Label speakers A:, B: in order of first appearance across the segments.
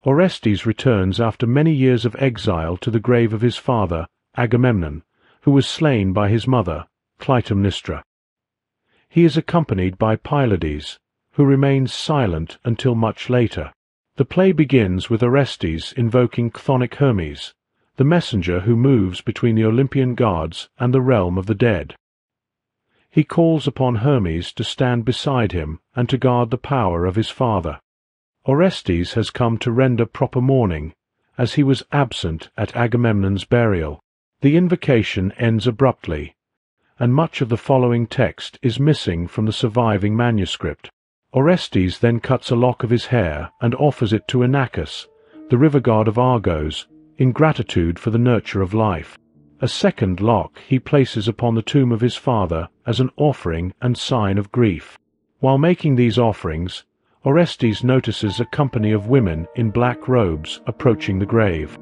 A: Orestes returns after many years of exile to the grave of his father, Agamemnon, who was slain by his mother, Clytamnestra. He is accompanied by Pylades, who remains silent until much later. The play begins with Orestes invoking chthonic Hermes, the messenger who moves between the Olympian gods and the realm of the dead. He calls upon Hermes to stand beside him and to guard the power of his father. Orestes has come to render proper mourning, as he was absent at Agamemnon's burial. The invocation ends abruptly, and much of the following text is missing from the surviving manuscript. Orestes then cuts a lock of his hair and offers it to Inachus, the river god of Argos, in gratitude for the nurture of life. A second lock he places upon the tomb of his father as an offering and sign of grief. While making these offerings, Orestes notices a company of women in black robes approaching the grave.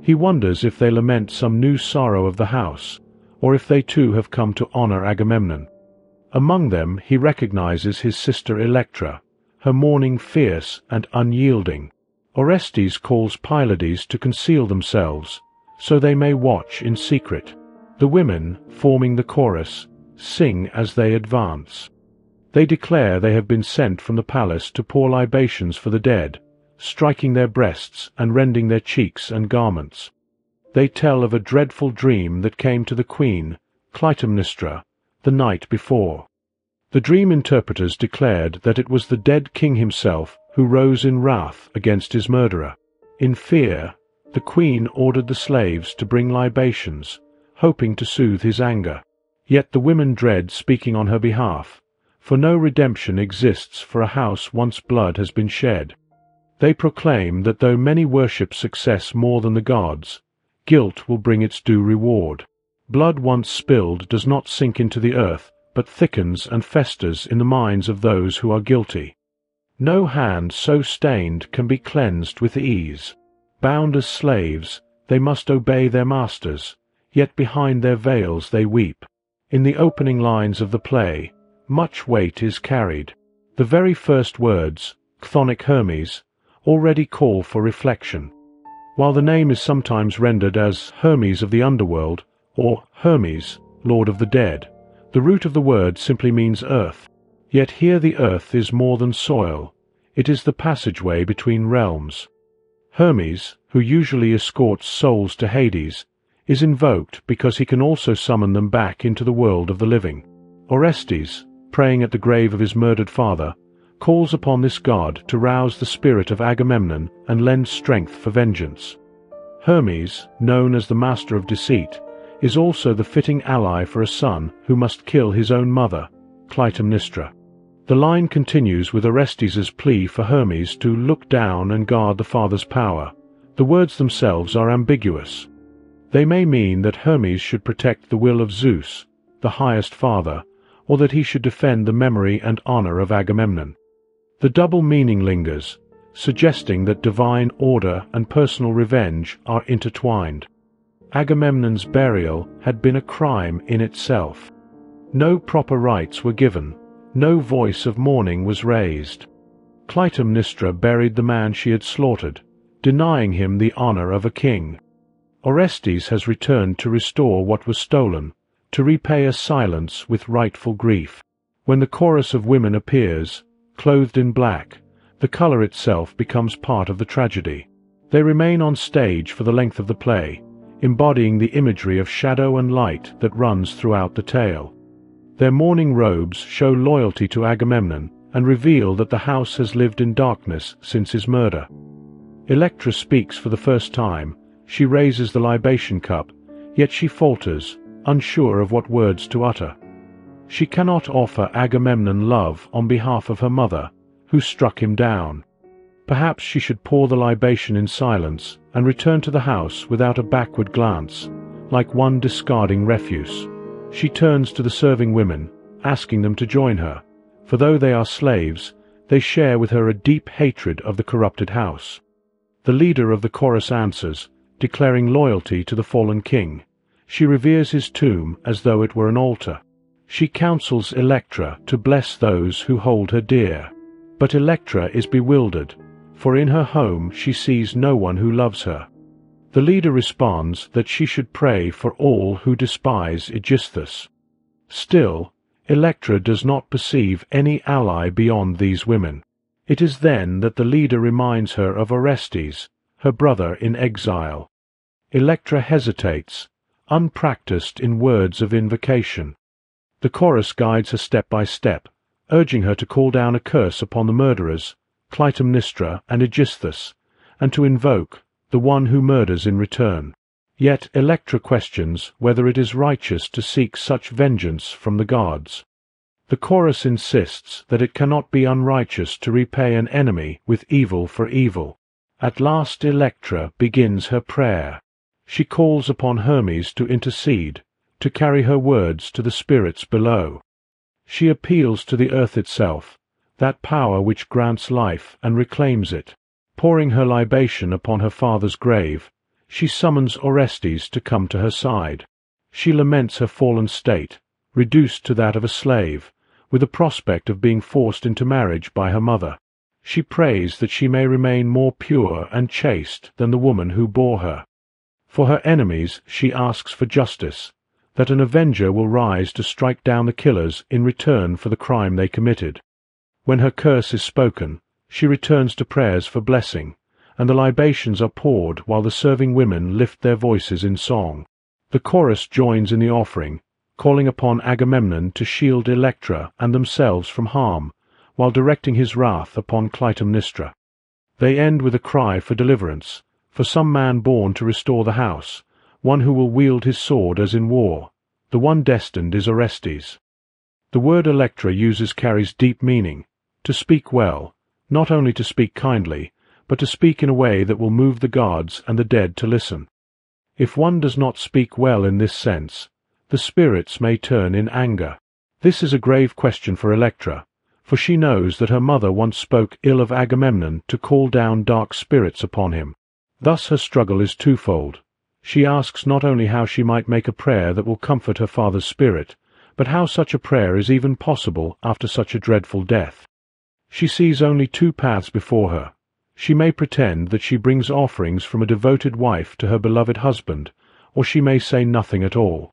A: He wonders if they lament some new sorrow of the house, or if they too have come to honor Agamemnon. Among them he recognizes his sister Electra, her mourning fierce and unyielding. Orestes calls Pylades to conceal themselves, so they may watch in secret. The women, forming the chorus, sing as they advance. They declare they have been sent from the palace to pour libations for the dead, striking their breasts and rending their cheeks and garments. They tell of a dreadful dream that came to the queen, Clytamnestra, the night before. The dream interpreters declared that it was the dead king himself who rose in wrath against his murderer. In fear, the queen ordered the slaves to bring libations, hoping to soothe his anger. Yet the women dread speaking on her behalf, for no redemption exists for a house once blood has been shed. They proclaim that though many worship success more than the gods, guilt will bring its due reward. Blood once spilled does not sink into the earth, but thickens and festers in the minds of those who are guilty. No hand so stained can be cleansed with ease. Bound as slaves, they must obey their masters, yet behind their veils they weep. In the opening lines of the play, much weight is carried. The very first words, chthonic Hermes, already call for reflection. While the name is sometimes rendered as Hermes of the underworld, or Hermes, Lord of the Dead, the root of the word simply means earth. Yet here the earth is more than soil, it is the passageway between realms. Hermes, who usually escorts souls to Hades, is invoked because he can also summon them back into the world of the living. Orestes, praying at the grave of his murdered father, calls upon this god to rouse the spirit of Agamemnon and lend strength for vengeance. Hermes, known as the master of deceit, is also the fitting ally for a son who must kill his own mother, Clytamnestra. The line continues with Orestes's plea for Hermes to look down and guard the father's power. The words themselves are ambiguous. They may mean that Hermes should protect the will of Zeus, the highest father, or that he should defend the memory and honor of Agamemnon. The double meaning lingers, suggesting that divine order and personal revenge are intertwined. Agamemnon's burial had been a crime in itself. No proper rites were given, no voice of mourning was raised. Clytamnestra buried the man she had slaughtered, denying him the honor of a king. Orestes has returned to restore what was stolen, to repay a silence with rightful grief. When the chorus of women appears, clothed in black, the color itself becomes part of the tragedy. They remain on stage for the length of the play, embodying the imagery of shadow and light that runs throughout the tale. Their mourning robes show loyalty to Agamemnon and reveal that the house has lived in darkness since his murder. Electra speaks for the first time. She raises the libation cup, yet she falters, unsure of what words to utter. She cannot offer Agamemnon love on behalf of her mother, who struck him down. Perhaps she should pour the libation in silence and return to the house without a backward glance, like one discarding refuse. She turns to the serving women, asking them to join her, for though they are slaves, they share with her a deep hatred of the corrupted house. The leader of the chorus answers, declaring loyalty to the fallen king. She reveres his tomb as though it were an altar. She counsels Electra to bless those who hold her dear. But Electra is bewildered, for in her home she sees no one who loves her. The leader responds that she should pray for all who despise Aigisthos. Still, Electra does not perceive any ally beyond these women. It is then that the leader reminds her of Orestes, her brother in exile. Electra hesitates, unpracticed in words of invocation. The chorus guides her step by step, urging her to call down a curse upon the murderers, Clytamnestra and Aigisthos, and to invoke the one who murders in return. Yet Electra questions whether it is righteous to seek such vengeance from the gods. The chorus insists that it cannot be unrighteous to repay an enemy with evil for evil. At last Electra begins her prayer. She calls upon Hermes to intercede, to carry her words to the spirits below. She appeals to the earth itself, that power which grants life and reclaims it. Pouring her libation upon her father's grave, she summons Orestes to come to her side. She laments her fallen state, reduced to that of a slave, with the prospect of being forced into marriage by her mother. She prays that she may remain more pure and chaste than the woman who bore her. For her enemies she asks for justice, that an avenger will rise to strike down the killers in return for the crime they committed. When her curse is spoken, she returns to prayers for blessing, and the libations are poured while the serving women lift their voices in song. The chorus joins in the offering, calling upon Agamemnon to shield Electra and themselves from harm, while directing his wrath upon Clytamnestra. They end with a cry for deliverance, for some man born to restore the house, one who will wield his sword as in war. The one destined is Orestes. The word Electra uses carries deep meaning: to speak well, not only to speak kindly, but to speak in a way that will move the gods and the dead to listen. If one does not speak well in this sense, the spirits may turn in anger. This is a grave question for Electra, for she knows that her mother once spoke ill of Agamemnon to call down dark spirits upon him. Thus her struggle is twofold. She asks not only how she might make a prayer that will comfort her father's spirit, but how such a prayer is even possible after such a dreadful death. She sees only two paths before her. She may pretend that she brings offerings from a devoted wife to her beloved husband, or she may say nothing at all.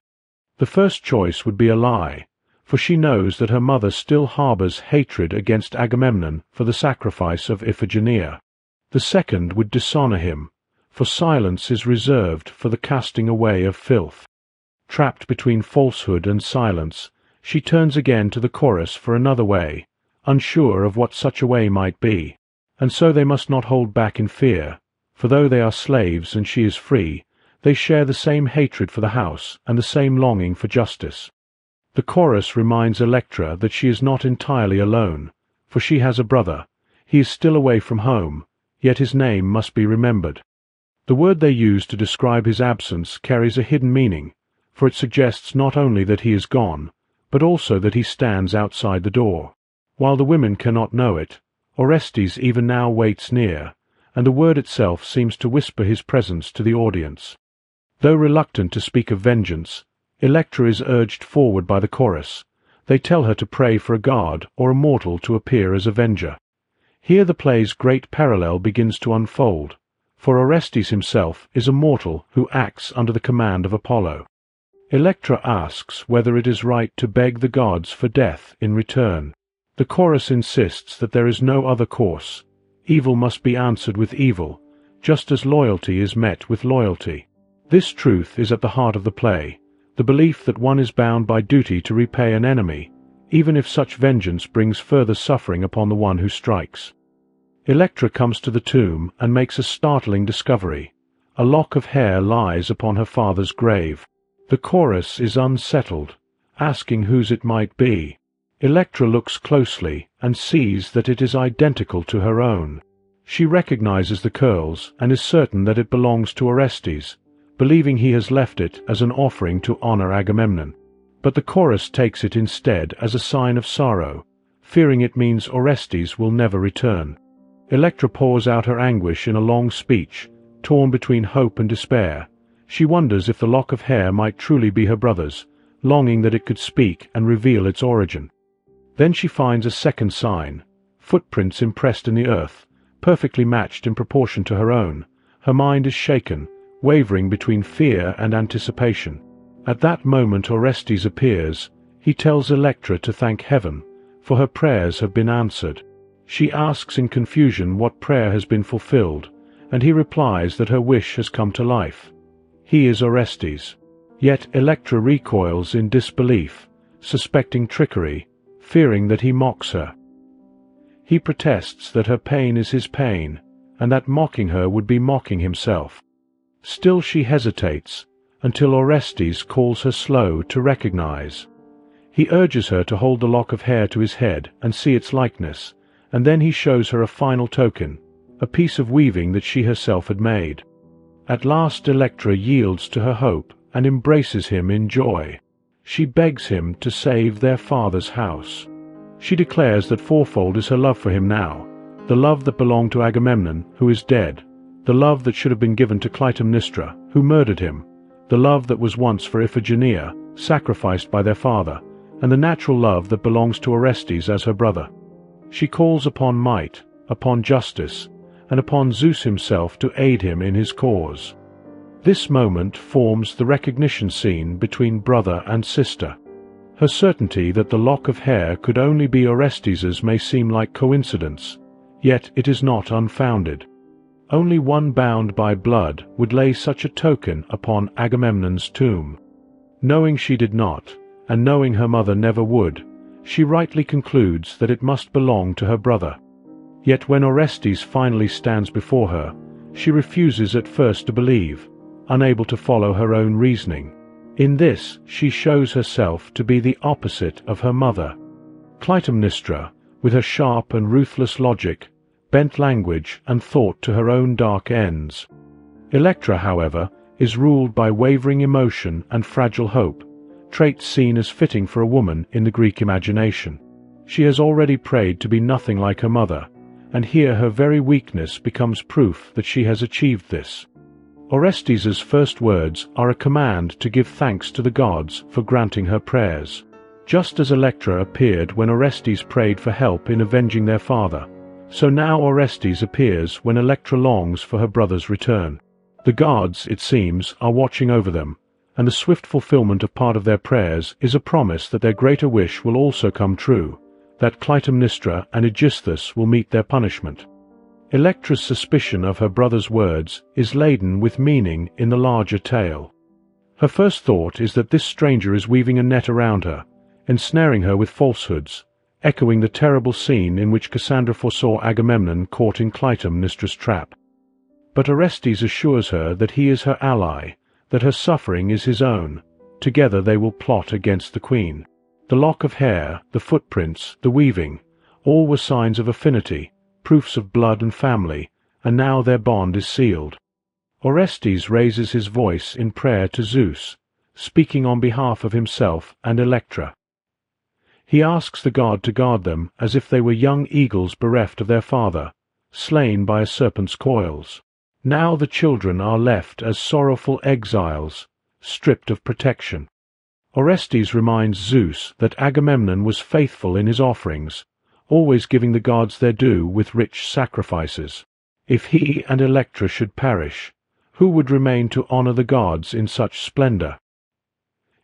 A: The first choice would be a lie, for she knows that her mother still harbours hatred against Agamemnon for the sacrifice of Iphigenia. The second would dishonour him, for silence is reserved for the casting away of filth. Trapped between falsehood and silence, she turns again to the chorus for another way, unsure of what such a way might be. And so they must not hold back in fear, for though they are slaves and she is free, they share the same hatred for the house and the same longing for justice. The chorus reminds Electra that she is not entirely alone, for she has a brother. He is still away from home, yet his name must be remembered. The word they use to describe his absence carries a hidden meaning, for it suggests not only that he is gone, but also that he stands outside the door. While the women cannot know it, Orestes even now waits near, and the word itself seems to whisper his presence to the audience. Though reluctant to speak of vengeance, Electra is urged forward by the chorus. They tell her to pray for a god or a mortal to appear as avenger. Here the play's great parallel begins to unfold, for Orestes himself is a mortal who acts under the command of Apollo. Electra asks whether it is right to beg the gods for death in return. The chorus insists that there is no other course. Evil must be answered with evil, just as loyalty is met with loyalty. This truth is at the heart of the play, the belief that one is bound by duty to repay an enemy, even if such vengeance brings further suffering upon the one who strikes. Electra comes to the tomb and makes a startling discovery. A lock of hair lies upon her father's grave. The chorus is unsettled, asking whose it might be. Electra looks closely and sees that it is identical to her own. She recognizes the curls and is certain that it belongs to Orestes, believing he has left it as an offering to honor Agamemnon. But the chorus takes it instead as a sign of sorrow, fearing it means Orestes will never return. Electra pours out her anguish in a long speech, torn between hope and despair. She wonders if the lock of hair might truly be her brother's, longing that it could speak and reveal its origin. Then she finds a second sign, footprints impressed in the earth, perfectly matched in proportion to her own. Her mind is shaken, wavering between fear and anticipation. At that moment Orestes appears. He tells Electra to thank heaven, for her prayers have been answered. She asks in confusion what prayer has been fulfilled, and he replies that her wish has come to life. He is Orestes. Yet Electra recoils in disbelief, suspecting trickery, fearing that he mocks her. He protests that her pain is his pain, and that mocking her would be mocking himself. Still she hesitates, until Orestes calls her slow to recognize. He urges her to hold the lock of hair to his head and see its likeness, and then he shows her a final token, a piece of weaving that she herself had made. At last Electra yields to her hope and embraces him in joy. She begs him to save their father's house. She declares that fourfold is her love for him now, the love that belonged to Agamemnon, who is dead, the love that should have been given to Clytamnestra, who murdered him, the love that was once for Iphigenia, sacrificed by their father, and the natural love that belongs to Orestes as her brother. She calls upon might, upon justice, and upon Zeus himself to aid him in his cause. This moment forms the recognition scene between brother and sister. Her certainty that the lock of hair could only be Orestes's may seem like coincidence, yet it is not unfounded. Only one bound by blood would lay such a token upon Agamemnon's tomb. Knowing she did not, and knowing her mother never would, she rightly concludes that it must belong to her brother. Yet when Orestes finally stands before her, she refuses at first to believe, unable to follow her own reasoning. In this she shows herself to be the opposite of her mother. Clytemnestra, with her sharp and ruthless logic, bent language and thought to her own dark ends. Electra, however, is ruled by wavering emotion and fragile hope, traits seen as fitting for a woman in the Greek imagination. She has already prayed to be nothing like her mother, and here her very weakness becomes proof that she has achieved this. Orestes's first words are a command to give thanks to the gods for granting her prayers. Just as Electra appeared when Orestes prayed for help in avenging their father, so now Orestes appears when Electra longs for her brother's return. The gods, it seems, are watching over them, and the swift fulfillment of part of their prayers is a promise that their greater wish will also come true, that Clytemnestra and Aigisthos will meet their punishment. Electra's suspicion of her brother's words is laden with meaning in the larger tale. Her first thought is that this stranger is weaving a net around her, ensnaring her with falsehoods, echoing the terrible scene in which Cassandra foresaw Agamemnon caught in Clytemnestra's trap. But Orestes assures her that he is her ally, that her suffering is his own. Together they will plot against the queen. The lock of hair, the footprints, the weaving, all were signs of affinity, proofs of blood and family, and now their bond is sealed. Orestes raises his voice in prayer to Zeus, speaking on behalf of himself and Electra. He asks the god to guard them as if they were young eagles bereft of their father, slain by a serpent's coils. Now the children are left as sorrowful exiles, stripped of protection. Orestes reminds Zeus that Agamemnon was faithful in his offerings, always giving the gods their due with rich sacrifices. If he and Electra should perish, who would remain to honor the gods in such splendor?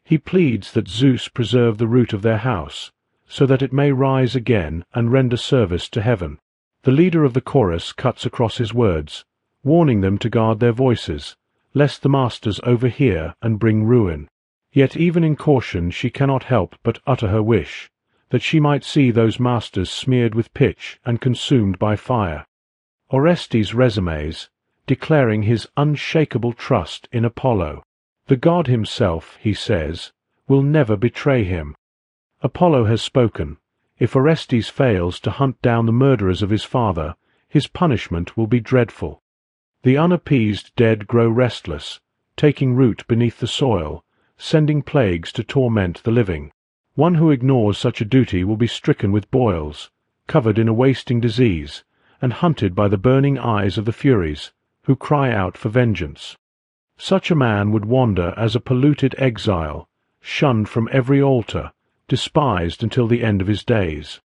A: He pleads that Zeus preserve the root of their house, so that it may rise again and render service to heaven. The leader of the chorus cuts across his words, warning them to guard their voices, lest the masters overhear and bring ruin. Yet even in caution she cannot help but utter her wish, that she might see those masters smeared with pitch and consumed by fire. Orestes resumes, declaring his unshakable trust in Apollo. The god himself, he says, will never betray him. Apollo has spoken. If Orestes fails to hunt down the murderers of his father, his punishment will be dreadful. The unappeased dead grow restless, taking root beneath the soil, sending plagues to torment the living. One who ignores such a duty will be stricken with boils, covered in a wasting disease, and hunted by the burning eyes of the Furies, who cry out for vengeance. Such a man would wander as a polluted exile, shunned from every altar, despised until the end of his days.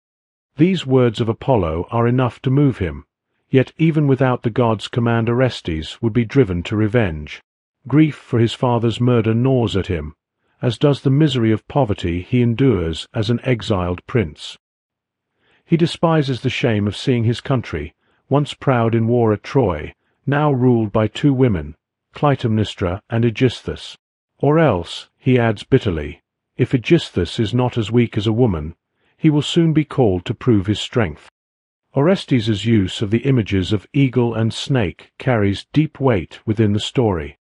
A: These words of Apollo are enough to move him. Yet even without the gods' command Orestes would be driven to revenge. Grief for his father's murder gnaws at him, as does the misery of poverty he endures as an exiled prince. He despises the shame of seeing his country, once proud in war at Troy, now ruled by two women, Clytamnestra and Aigisthos. Or else, he adds bitterly, if Aigisthos is not as weak as a woman, he will soon be called to prove his strength. Orestes' use of the images of eagle and snake carries deep weight within the story.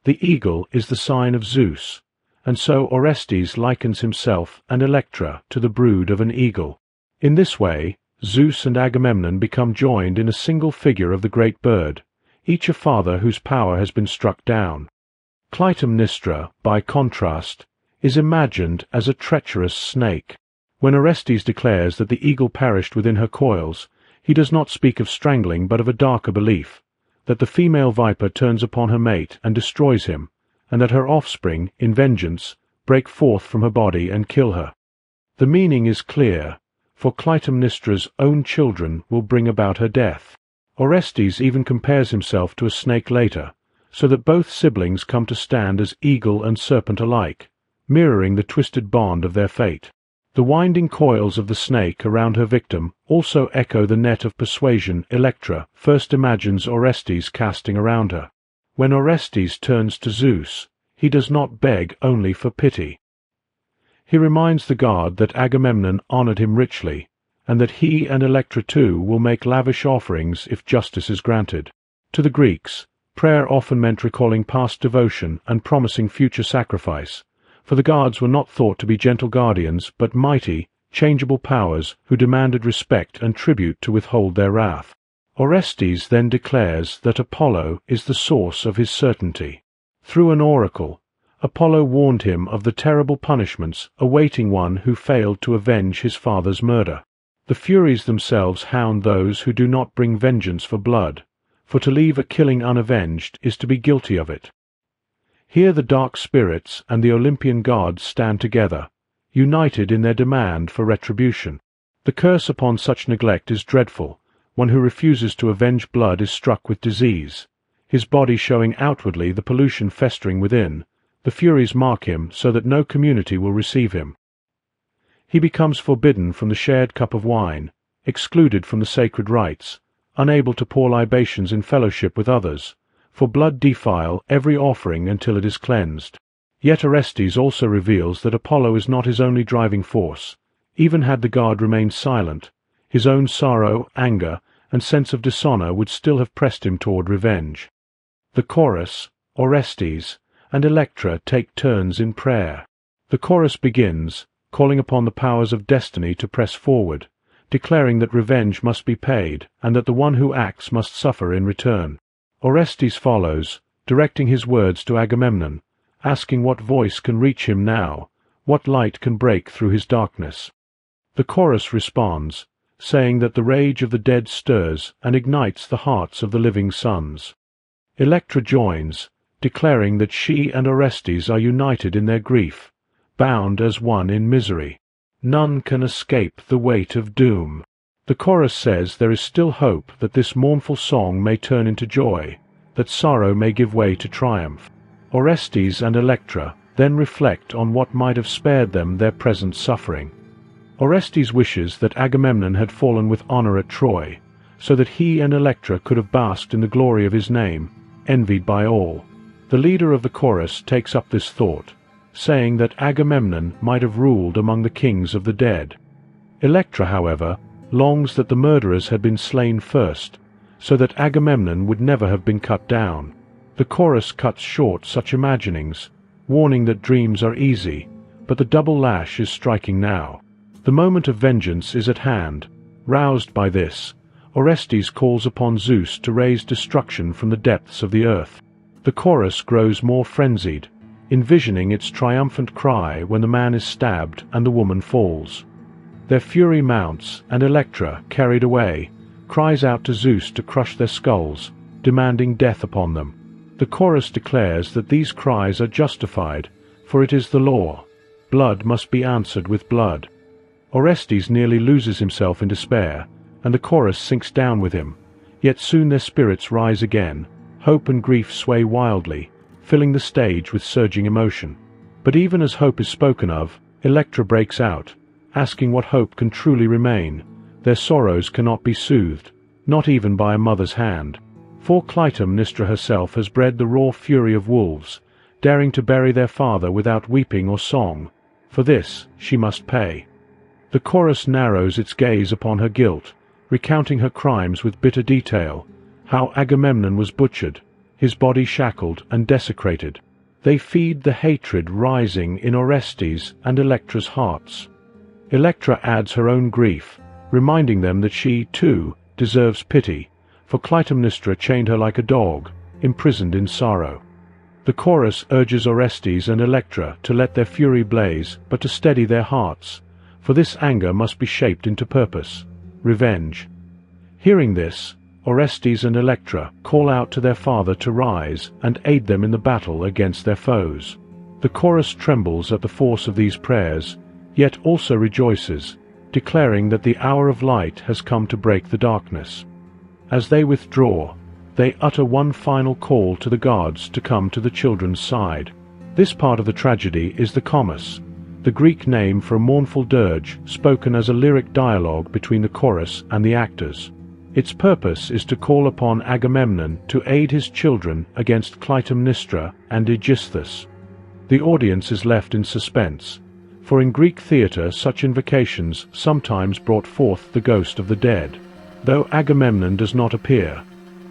A: The eagle is the sign of Zeus, and so Orestes likens himself and Electra to the brood of an eagle. In this way, Zeus and Agamemnon become joined in a single figure of the great bird, each a father whose power has been struck down. Clytemnestra, by contrast, is imagined as a treacherous snake. When Orestes declares that the eagle perished within her coils, he does not speak of strangling but of a darker belief, that the female viper turns upon her mate and destroys him, and that her offspring, in vengeance, break forth from her body and kill her. The meaning is clear, for Clytemnestra's own children will bring about her death. Orestes even compares himself to a snake later, so that both siblings come to stand as eagle and serpent alike, mirroring the twisted bond of their fate. The winding coils of the snake around her victim also echo the net of persuasion Electra first imagines Orestes casting around her. When Orestes turns to Zeus, he does not beg only for pity. He reminds the god that Agamemnon honored him richly, and that he and Electra too will make lavish offerings if justice is granted. To the Greeks, prayer often meant recalling past devotion and promising future sacrifice, for the gods were not thought to be gentle guardians, but mighty, changeable powers who demanded respect and tribute to withhold their wrath. Orestes then declares that Apollo is the source of his certainty. Through an oracle, Apollo warned him of the terrible punishments awaiting one who failed to avenge his father's murder. The Furies themselves hound those who do not bring vengeance for blood, for to leave a killing unavenged is to be guilty of it. Here the dark spirits and the Olympian gods stand together, united in their demand for retribution. The curse upon such neglect is dreadful. One who refuses to avenge blood is struck with disease. His body showing outwardly the pollution festering within, the Furies mark him so that no community will receive him. He becomes forbidden from the shared cup of wine, excluded from the sacred rites, unable to pour libations in fellowship with others, for blood defile every offering until it is cleansed. Yet Orestes also reveals that Apollo is not his only driving force. Even had the god remained silent, his own sorrow, anger, and sense of dishonor would still have pressed him toward revenge. The chorus, Orestes, and Electra take turns in prayer. The chorus begins, calling upon the powers of destiny to press forward, declaring that revenge must be paid, and that the one who acts must suffer in return. Orestes follows, directing his words to Agamemnon, asking what voice can reach him now, what light can break through his darkness. The chorus responds, saying that the rage of the dead stirs and ignites the hearts of the living sons. Electra joins, declaring that she and Orestes are united in their grief, bound as one in misery. None can escape the weight of doom. The chorus says there is still hope that this mournful song may turn into joy, that sorrow may give way to triumph. Orestes and Electra then reflect on what might have spared them their present suffering. Orestes wishes that Agamemnon had fallen with honor at Troy, so that he and Electra could have basked in the glory of his name, envied by all. The leader of the chorus takes up this thought, saying that Agamemnon might have ruled among the kings of the dead. Electra, however, longs that the murderers had been slain first, so that Agamemnon would never have been cut down. The chorus cuts short such imaginings, warning that dreams are easy, but the double lash is striking now. The moment of vengeance is at hand. Roused by this, Orestes calls upon Zeus to raise destruction from the depths of the earth. The chorus grows more frenzied, envisioning its triumphant cry when the man is stabbed and the woman falls. Their fury mounts, and Electra, carried away, cries out to Zeus to crush their skulls, demanding death upon them. The chorus declares that these cries are justified, for it is the law. Blood must be answered with blood. Orestes nearly loses himself in despair, and the chorus sinks down with him, Yet soon their spirits rise again, hope and grief sway wildly, filling the stage with surging emotion. But even as hope is spoken of, Electra breaks out, asking what hope can truly remain. Their sorrows cannot be soothed, not even by a mother's hand. For Clytemnestra herself has bred the raw fury of wolves, daring to bury their father without weeping or song. For this she must pay. The chorus narrows its gaze upon her guilt, recounting her crimes with bitter detail, how Agamemnon was butchered, his body shackled and desecrated. They feed the hatred rising in Orestes and Electra's hearts. Electra adds her own grief, reminding them that she, too, deserves pity, for Clytemnestra chained her like a dog, imprisoned in sorrow. The chorus urges Orestes and Electra to let their fury blaze, but to steady their hearts, for this anger must be shaped into purpose, revenge. Hearing this, Orestes and Electra call out to their father to rise and aid them in the battle against their foes. The chorus trembles at the force of these prayers, yet also rejoices, declaring that the hour of light has come to break the darkness. As they withdraw, they utter one final call to the gods to come to the children's side. This part of the tragedy is the Comus, the Greek name for a mournful dirge spoken as a lyric dialogue between the chorus and the actors. Its purpose is to call upon Agamemnon to aid his children against Clytemnestra and Aigisthos. The audience is left in suspense, for in Greek theatre such invocations sometimes brought forth the ghost of the dead. Though Agamemnon does not appear,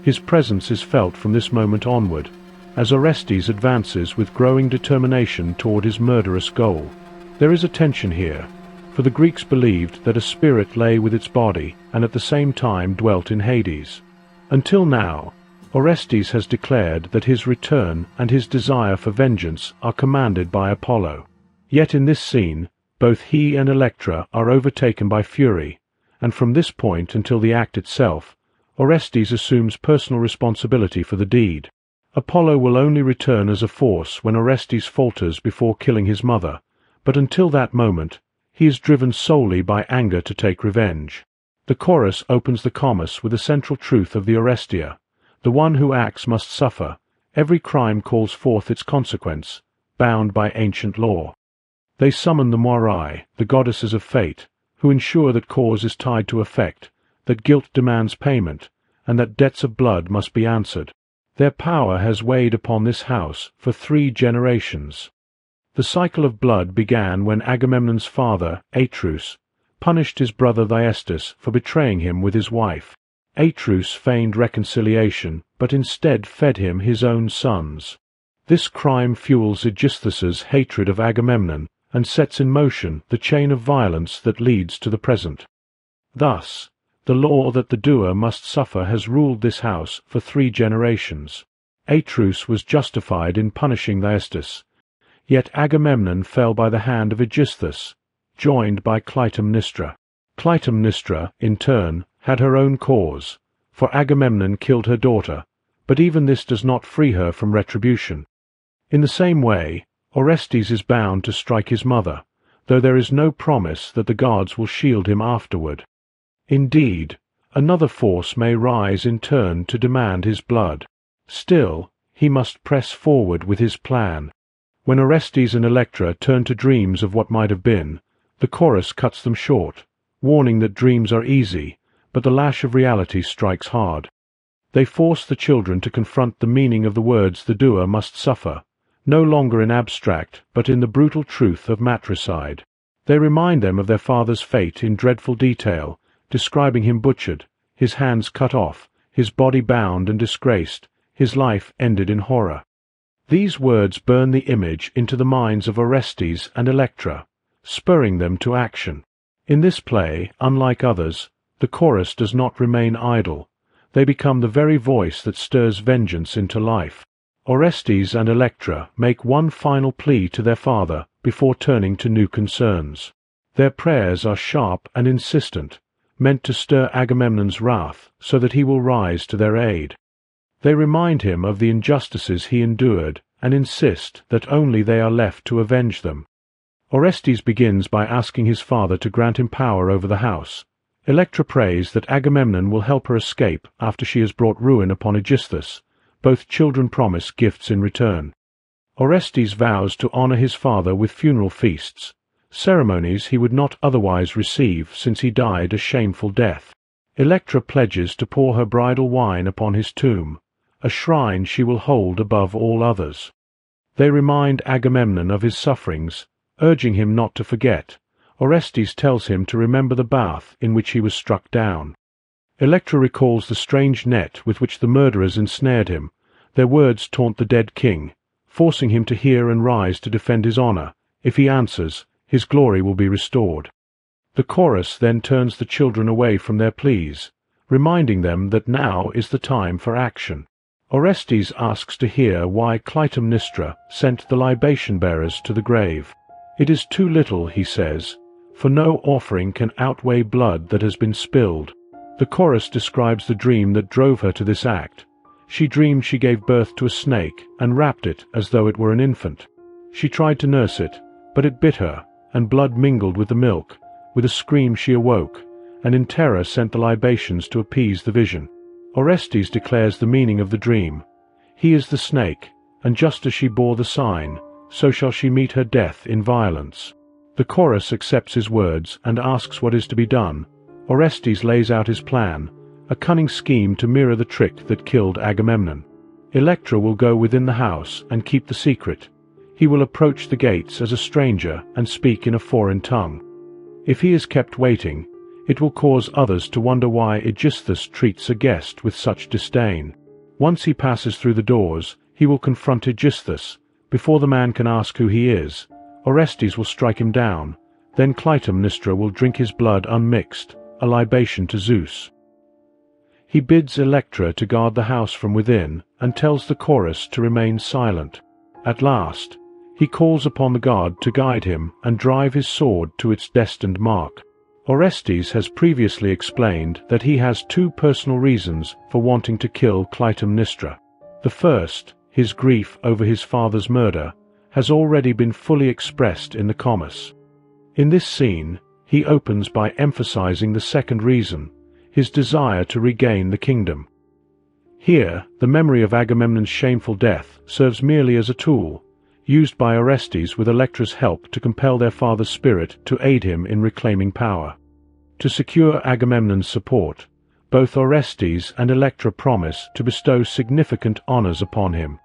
A: his presence is felt from this moment onward, as Orestes advances with growing determination toward his murderous goal. There is a tension here, for the Greeks believed that a spirit lay with its body and at the same time dwelt in Hades. Until now, Orestes has declared that his return and his desire for vengeance are commanded by Apollo. Yet in this scene, both he and Electra are overtaken by fury, and from this point until the act itself, Orestes assumes personal responsibility for the deed. Apollo will only return as a force when Orestes falters before killing his mother, but until that moment, he is driven solely by anger to take revenge. The chorus opens the Comus with the central truth of the Oresteia. The one who acts must suffer. Every crime calls forth its consequence, bound by ancient law. They summon the Moirai, the goddesses of fate, who ensure that cause is tied to effect, that guilt demands payment, and that debts of blood must be answered. Their power has weighed upon this house for 3 generations. The cycle of blood began when Agamemnon's father, Atreus, punished his brother Thyestes for betraying him with his wife. Atreus feigned reconciliation, but instead fed him his own sons. This crime fuels Aigisthos's hatred of Agamemnon and sets in motion the chain of violence that leads to the present. Thus, the law that the doer must suffer has ruled this house for 3 generations. Atreus was justified in punishing Thyestes, yet Agamemnon fell by the hand of Aigisthos, joined by Clytemnestra. Clytemnestra, in turn, had her own cause, for Agamemnon killed her daughter, but even this does not free her from retribution. In the same way, Orestes is bound to strike his mother, though there is no promise that the gods will shield him afterward. Indeed, another force may rise in turn to demand his blood. Still, he must press forward with his plan. When Orestes and Electra turn to dreams of what might have been, the chorus cuts them short, warning that dreams are easy, but the lash of reality strikes hard. They force the children to confront the meaning of the words the doer must suffer, no longer in abstract, but in the brutal truth of matricide. They remind them of their father's fate in dreadful detail, describing him butchered, his hands cut off, his body bound and disgraced, his life ended in horror. These words burn the image into the minds of Orestes and Electra, spurring them to action. In this play, unlike others, the chorus does not remain idle. They become the very voice that stirs vengeance into life. Orestes and Electra make one final plea to their father before turning to new concerns. Their prayers are sharp and insistent, meant to stir Agamemnon's wrath so that he will rise to their aid. They remind him of the injustices he endured and insist that only they are left to avenge them. Orestes begins by asking his father to grant him power over the house, Electra prays that Agamemnon will help her escape after she has brought ruin upon Aigisthos. Both children promise gifts in return. Orestes vows to honor his father with funeral feasts, ceremonies he would not otherwise receive since he died a shameful death. Electra pledges to pour her bridal wine upon his tomb, a shrine she will hold above all others. They remind Agamemnon of his sufferings, urging him not to forget. Orestes tells him to remember the bath in which he was struck down. Electra recalls the strange net with which the murderers ensnared him. Their words taunt the dead king, forcing him to hear and rise to defend his honor. If he answers, his glory will be restored. The chorus then turns the children away from their pleas, reminding them that now is the time for action. Orestes asks to hear why Clytamnestra sent the libation bearers to the grave. It is too little, he says, for no offering can outweigh blood that has been spilled. The chorus describes the dream that drove her to this act. She dreamed she gave birth to a snake and wrapped it as though it were an infant. She tried to nurse it, but it bit her, and blood mingled with the milk. With a scream she awoke, and in terror sent the libations to appease the vision. Orestes declares the meaning of the dream. He is the snake, and just as she bore the sign, so shall she meet her death in violence. The chorus accepts his words and asks what is to be done. Orestes lays out his plan, a cunning scheme to mirror the trick that killed Agamemnon. Electra will go within the house and keep the secret. He will approach the gates as a stranger and speak in a foreign tongue. If he is kept waiting, it will cause others to wonder why Aigisthos treats a guest with such disdain. Once he passes through the doors, he will confront Aigisthos. Before the man can ask who he is, Orestes will strike him down. Then Clytamnestra will drink his blood unmixed, a libation to Zeus. He bids Electra to guard the house from within and tells the chorus to remain silent. At last, he calls upon the god to guide him and drive his sword to its destined mark. Orestes has previously explained that he has two personal reasons for wanting to kill Clytamnestra. The first, his grief over his father's murder, has already been fully expressed in the Comus. In this scene, he opens by emphasizing the second reason, his desire to regain the kingdom. Here, the memory of Agamemnon's shameful death serves merely as a tool, used by Orestes with Electra's help to compel their father's spirit to aid him in reclaiming power. To secure Agamemnon's support, both Orestes and Electra promise to bestow significant honors upon him.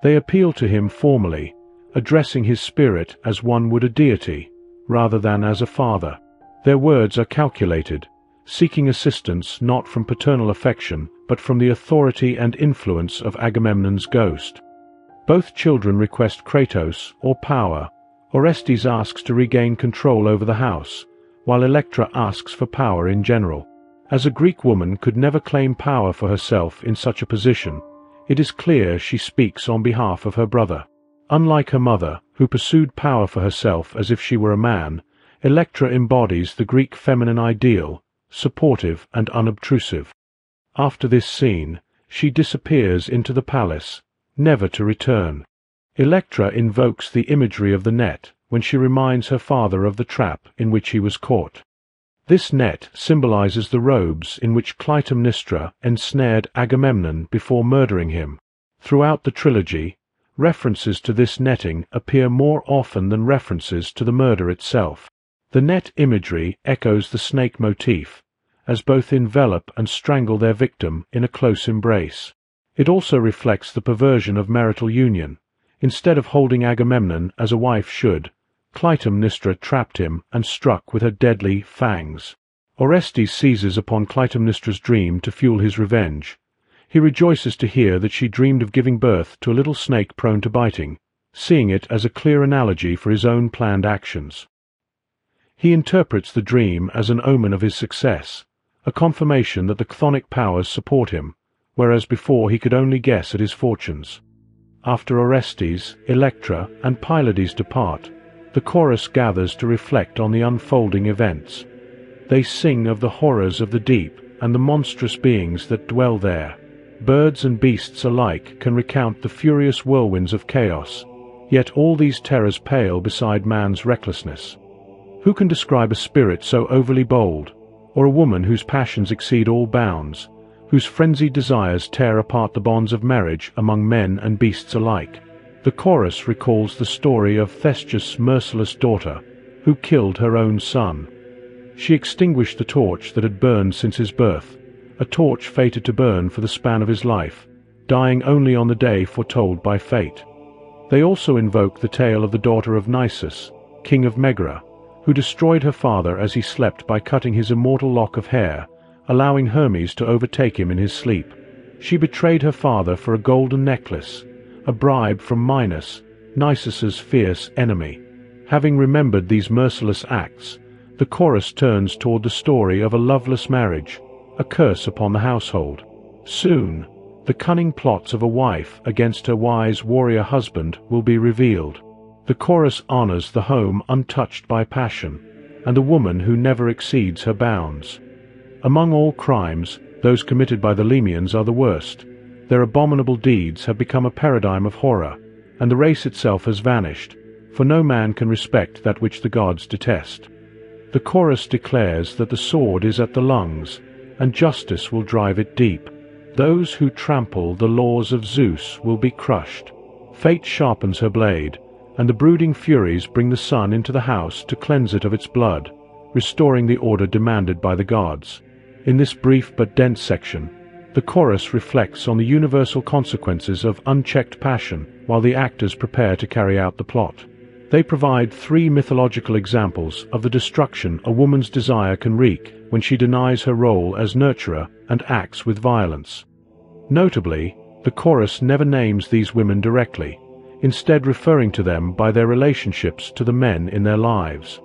A: They appeal to him formally, addressing his spirit as one would a deity, rather than as a father. Their words are calculated, seeking assistance not from paternal affection, but from the authority and influence of Agamemnon's ghost. Both children request Kratos, or power. Orestes asks to regain control over the house, while Electra asks for power in general. As a Greek woman could never claim power for herself in such a position, it is clear she speaks on behalf of her brother. Unlike her mother, who pursued power for herself as if she were a man, Electra embodies the Greek feminine ideal, supportive and unobtrusive. After this scene, she disappears into the palace, never to return. Electra invokes the imagery of the net when she reminds her father of the trap in which he was caught. This net symbolizes the robes in which Clytamnestra ensnared Agamemnon before murdering him. Throughout the trilogy, references to this netting appear more often than references to the murder itself. The net imagery echoes the snake motif, as both envelop and strangle their victim in a close embrace. It also reflects the perversion of marital union. Instead of holding Agamemnon as a wife should, Clytamnestra trapped him and struck with her deadly fangs. Orestes seizes upon Clytamnestra's dream to fuel his revenge. He rejoices to hear that she dreamed of giving birth to a little snake prone to biting, seeing it as a clear analogy for his own planned actions. He interprets the dream as an omen of his success, a confirmation that the chthonic powers support him, whereas before he could only guess at his fortunes. After Orestes, Electra, and Pylades depart, the chorus gathers to reflect on the unfolding events. They sing of the horrors of the deep and the monstrous beings that dwell there. Birds and beasts alike can recount the furious whirlwinds of chaos, yet all these terrors pale beside man's recklessness. Who can describe a spirit so overly bold, or a woman whose passions exceed all bounds, whose frenzied desires tear apart the bonds of marriage among men and beasts alike. The chorus recalls the story of Theseus' merciless daughter, who killed her own son. She extinguished the torch that had burned since his birth, a torch fated to burn for the span of his life, dying only on the day foretold by fate. They also invoke the tale of the daughter of Nisus, king of Megara, who destroyed her father as he slept by cutting his immortal lock of hair, allowing Hermes to overtake him in his sleep. She betrayed her father for a golden necklace, a bribe from Minos, Nisus's fierce enemy. Having remembered these merciless acts, the chorus turns toward the story of a loveless marriage, a curse upon the household. Soon, the cunning plots of a wife against her wise warrior husband will be revealed. The chorus honors the home untouched by passion, and the woman who never exceeds her bounds. Among all crimes, those committed by the Lemnians are the worst. Their abominable deeds have become a paradigm of horror, and the race itself has vanished, for no man can respect that which the gods detest. The chorus declares that the sword is at the lungs, and justice will drive it deep. Those who trample the laws of Zeus will be crushed. Fate sharpens her blade, and the brooding Furies bring the sun into the house to cleanse it of its blood, restoring the order demanded by the gods. In this brief but dense section, the chorus reflects on the universal consequences of unchecked passion while the actors prepare to carry out the plot. They provide 3 mythological examples of the destruction a woman's desire can wreak when she denies her role as nurturer and acts with violence. Notably, the chorus never names these women directly, instead referring to them by their relationships to the men in their lives.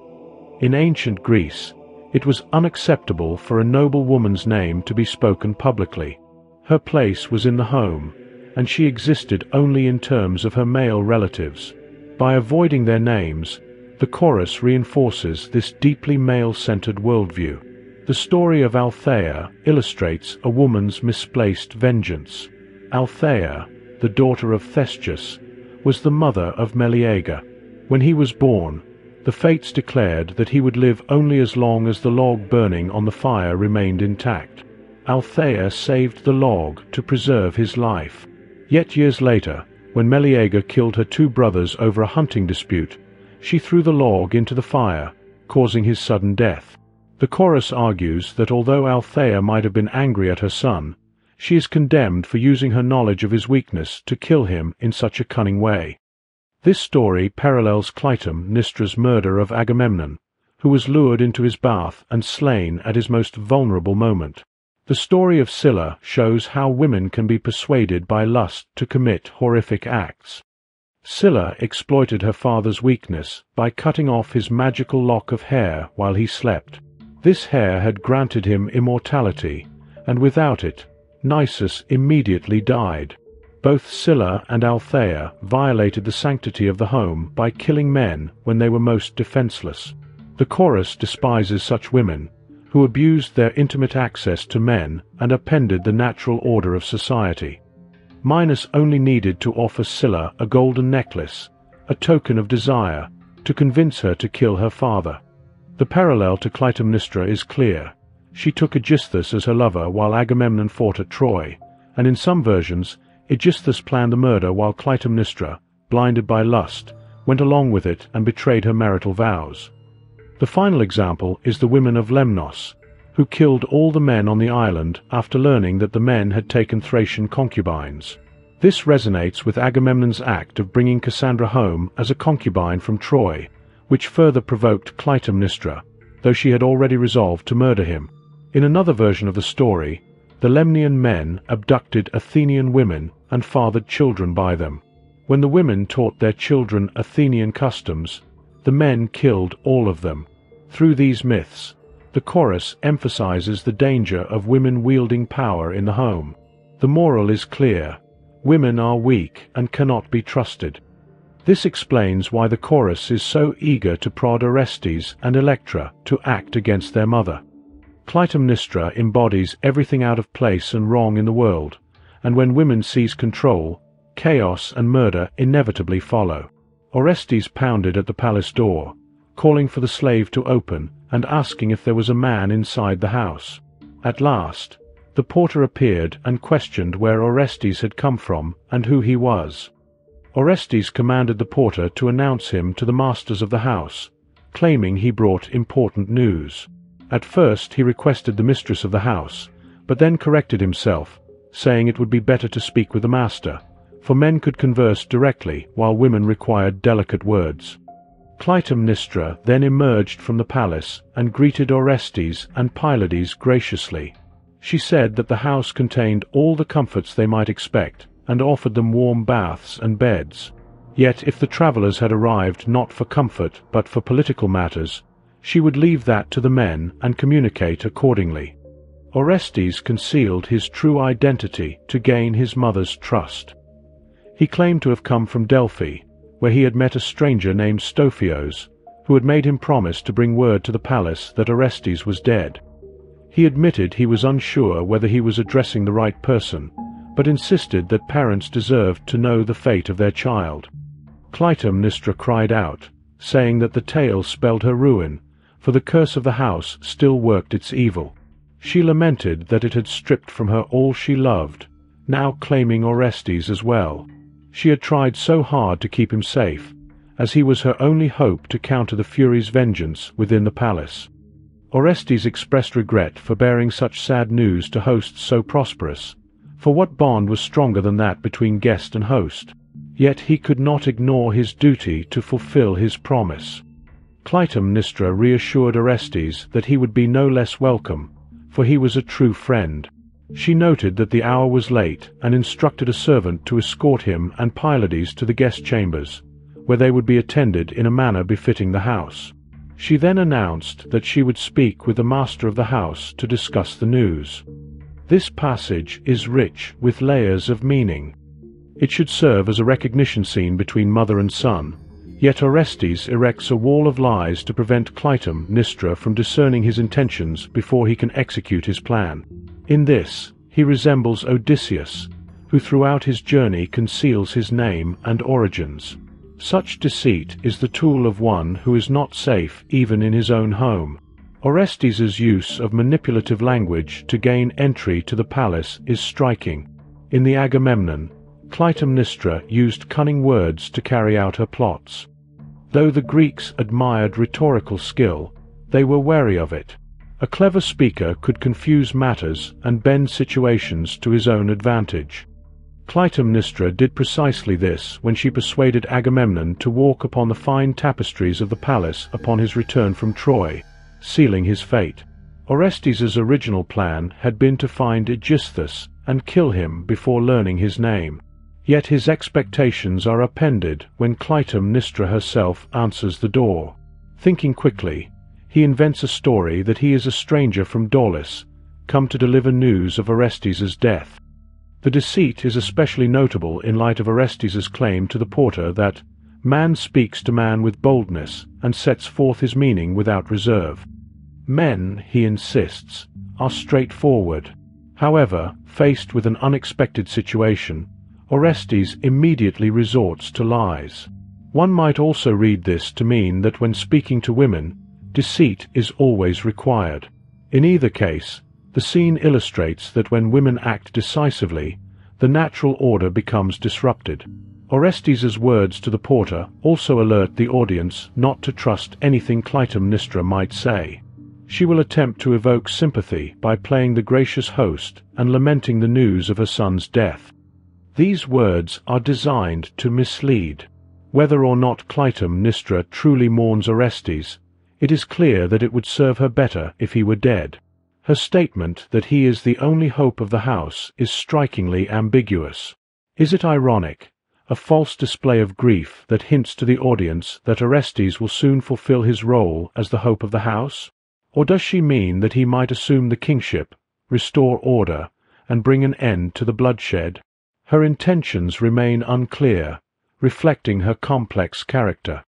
A: In ancient Greece, it was unacceptable for a noble woman's name to be spoken publicly. Her place was in the home, and she existed only in terms of her male relatives. By avoiding their names, the chorus reinforces this deeply male-centered worldview. The story of Althea illustrates a woman's misplaced vengeance. Althea, the daughter of Theseus, was the mother of Meleager. When he was born, the fates declared that he would live only as long as the log burning on the fire remained intact. Althea saved the log to preserve his life. Yet years later, when Meleager killed her 2 brothers over a hunting dispute, she threw the log into the fire, causing his sudden death. The chorus argues that although Althea might have been angry at her son, she is condemned for using her knowledge of his weakness to kill him in such a cunning way. This story parallels Clytemnestra's murder of Agamemnon, who was lured into his bath and slain at his most vulnerable moment. The story of Scylla shows how women can be persuaded by lust to commit horrific acts. Scylla exploited her father's weakness by cutting off his magical lock of hair while he slept. This hair had granted him immortality, and without it, Nisus immediately died. Both Scylla and Althea violated the sanctity of the home by killing men when they were most defenseless. The chorus despises such women, who abused their intimate access to men and upended the natural order of society. Minos only needed to offer Scylla a golden necklace, a token of desire, to convince her to kill her father. The parallel to Clytemnestra is clear. She took Aigisthos as her lover while Agamemnon fought at Troy, and in some versions, Aigisthos planned the murder while Clytemnestra, blinded by lust, went along with it and betrayed her marital vows. The final example is the women of Lemnos, who killed all the men on the island after learning that the men had taken Thracian concubines. This resonates with Agamemnon's act of bringing Cassandra home as a concubine from Troy, which further provoked Clytemnestra, though she had already resolved to murder him. In another version of the story, the Lemnian men abducted Athenian women and fathered children by them. When the women taught their children Athenian customs, the men killed all of them. Through these myths, the chorus emphasizes the danger of women wielding power in the home. The moral is clear: women are weak and cannot be trusted. This explains why the chorus is so eager to prod Orestes and Electra to act against their mother. Clytemnestra embodies everything out of place and wrong in the world, and when women seize control, chaos and murder inevitably follow. Orestes pounded at the palace door, calling for the slave to open and asking if there was a man inside the house. At last, the porter appeared and questioned where Orestes had come from and who he was. Orestes commanded the porter to announce him to the masters of the house, claiming he brought important news. At first he requested the mistress of the house, but then corrected himself, saying it would be better to speak with the master, for men could converse directly while women required delicate words. Clytamnestra then emerged from the palace and greeted Orestes and Pylades graciously. She said that the house contained all the comforts they might expect, and offered them warm baths and beds. Yet if the travellers had arrived not for comfort but for political matters, she would leave that to the men and communicate accordingly. Orestes concealed his true identity to gain his mother's trust. He claimed to have come from Delphi, where he had met a stranger named Stophios, who had made him promise to bring word to the palace that Orestes was dead. He admitted he was unsure whether he was addressing the right person, but insisted that parents deserved to know the fate of their child. Clytamnestra cried out, saying that the tale spelled her ruin, for the curse of the house still worked its evil. She lamented that it had stripped from her all she loved, now claiming Orestes as well. She had tried so hard to keep him safe, as he was her only hope to counter the Furies' vengeance within the palace. Orestes expressed regret for bearing such sad news to hosts so prosperous, for what bond was stronger than that between guest and host? Yet he could not ignore his duty to fulfill his promise. Clytamnestra reassured Orestes that he would be no less welcome, for he was a true friend. She noted that the hour was late and instructed a servant to escort him and Pylades to the guest chambers, where they would be attended in a manner befitting the house. She then announced that she would speak with the master of the house to discuss the news. This passage is rich with layers of meaning. It should serve as a recognition scene between mother and son, yet Orestes erects a wall of lies to prevent Clytamnestra from discerning his intentions before he can execute his plan. In this, he resembles Odysseus, who throughout his journey conceals his name and origins. Such deceit is the tool of one who is not safe even in his own home. Orestes' use of manipulative language to gain entry to the palace is striking. In the Agamemnon, Clytamnestra used cunning words to carry out her plots. Though the Greeks admired rhetorical skill, they were wary of it. A clever speaker could confuse matters and bend situations to his own advantage. Clytamnestra did precisely this when she persuaded Agamemnon to walk upon the fine tapestries of the palace upon his return from Troy, sealing his fate. Orestes' original plan had been to find Aigisthos and kill him before learning his name. Yet his expectations are upended when Clytamnestra herself answers the door. Thinking quickly, he invents a story that he is a stranger from Daulis, come to deliver news of Orestes' death. The deceit is especially notable in light of Orestes' claim to the porter that man speaks to man with boldness and sets forth his meaning without reserve. Men, he insists, are straightforward. However, faced with an unexpected situation, Orestes immediately resorts to lies. One might also read this to mean that when speaking to women, deceit is always required. In either case, the scene illustrates that when women act decisively, the natural order becomes disrupted. Orestes' words to the porter also alert the audience not to trust anything Clytamnestra might say. She will attempt to evoke sympathy by playing the gracious host and lamenting the news of her son's death. These words are designed to mislead. Whether or not Clytamnestra truly mourns Orestes, it is clear that it would serve her better if he were dead. Her statement that he is the only hope of the house is strikingly ambiguous. Is it ironic, a false display of grief that hints to the audience that Orestes will soon fulfill his role as the hope of the house? Or does she mean that he might assume the kingship, restore order, and bring an end to the bloodshed? Her intentions remain unclear, reflecting her complex character.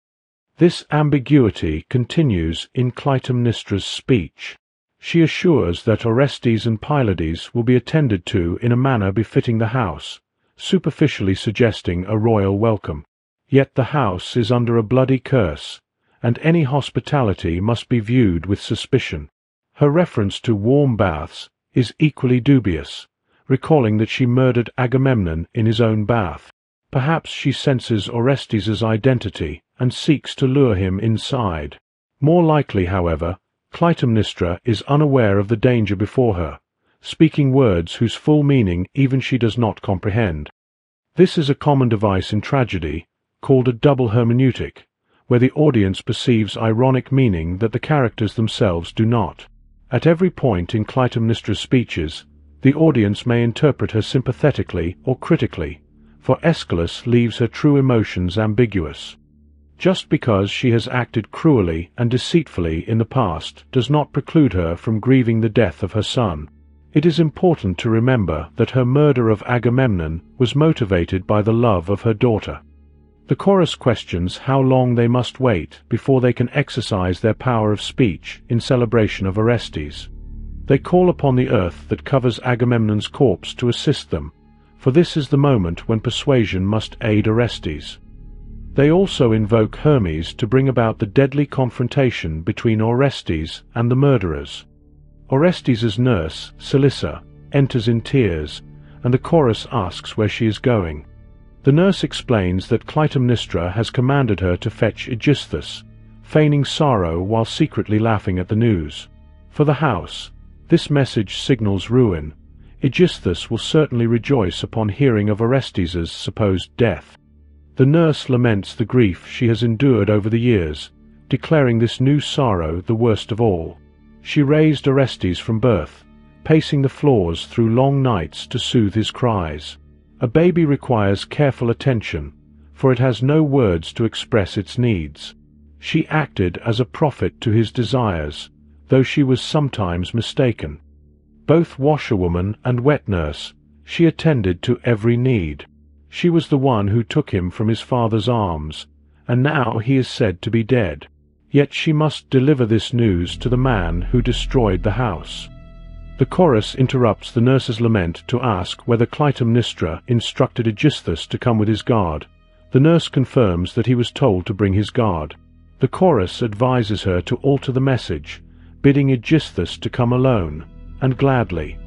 A: This ambiguity continues in Clytamnestra's speech. She assures that Orestes and Pylades will be attended to in a manner befitting the house, superficially suggesting a royal welcome. Yet the house is under a bloody curse, and any hospitality must be viewed with suspicion. Her reference to warm baths is equally dubious, recalling that she murdered Agamemnon in his own bath. Perhaps she senses Orestes' identity and seeks to lure him inside. More likely, however, Clytamnestra is unaware of the danger before her, speaking words whose full meaning even she does not comprehend. This is a common device in tragedy, called a double hermeneutic, where the audience perceives ironic meaning that the characters themselves do not. At every point in Clytemnestra's speeches, the audience may interpret her sympathetically or critically, for Aeschylus leaves her true emotions ambiguous. Just because she has acted cruelly and deceitfully in the past does not preclude her from grieving the death of her son. It is important to remember that her murder of Agamemnon was motivated by the love of her daughter. The chorus questions how long they must wait before they can exercise their power of speech in celebration of Orestes. They call upon the earth that covers Agamemnon's corpse to assist them, for this is the moment when persuasion must aid Orestes. They also invoke Hermes to bring about the deadly confrontation between Orestes and the murderers. Orestes' nurse, Cilissa, enters in tears, and the chorus asks where she is going. The nurse explains that Clytemnestra has commanded her to fetch Aigisthos, feigning sorrow while secretly laughing at the news. For the house, this message signals ruin. Aigisthos will certainly rejoice upon hearing of Orestes' supposed death. The nurse laments the grief she has endured over the years, declaring this new sorrow the worst of all. She raised Orestes from birth, pacing the floors through long nights to soothe his cries. A baby requires careful attention, for it has no words to express its needs. She acted as a prophet to his desires, though she was sometimes mistaken. Both washerwoman and wet nurse, she attended to every need. She was the one who took him from his father's arms, and now he is said to be dead. Yet she must deliver this news to the man who destroyed the house. The chorus interrupts the nurse's lament to ask whether Clytemnestra instructed Aigisthos to come with his guard. The nurse confirms that he was told to bring his guard. The chorus advises her to alter the message, bidding Aigisthos to come alone, and gladly.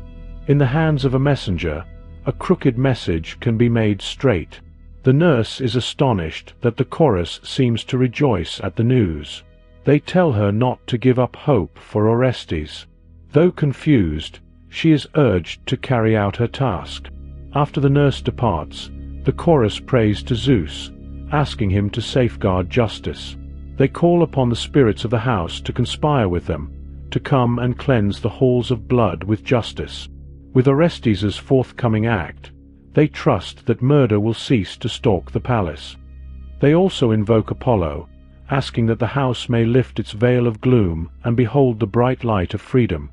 A: In the hands of a messenger, a crooked message can be made straight. The nurse is astonished that the chorus seems to rejoice at the news. They tell her not to give up hope for Orestes. Though confused, she is urged to carry out her task. After the nurse departs, the chorus prays to Zeus, asking him to safeguard justice. They call upon the spirits of the house to conspire with them, to come and cleanse the halls of blood with justice. With Orestes' forthcoming act, they trust that murder will cease to stalk the palace. They also invoke Apollo, asking that the house may lift its veil of gloom and behold the bright light of freedom.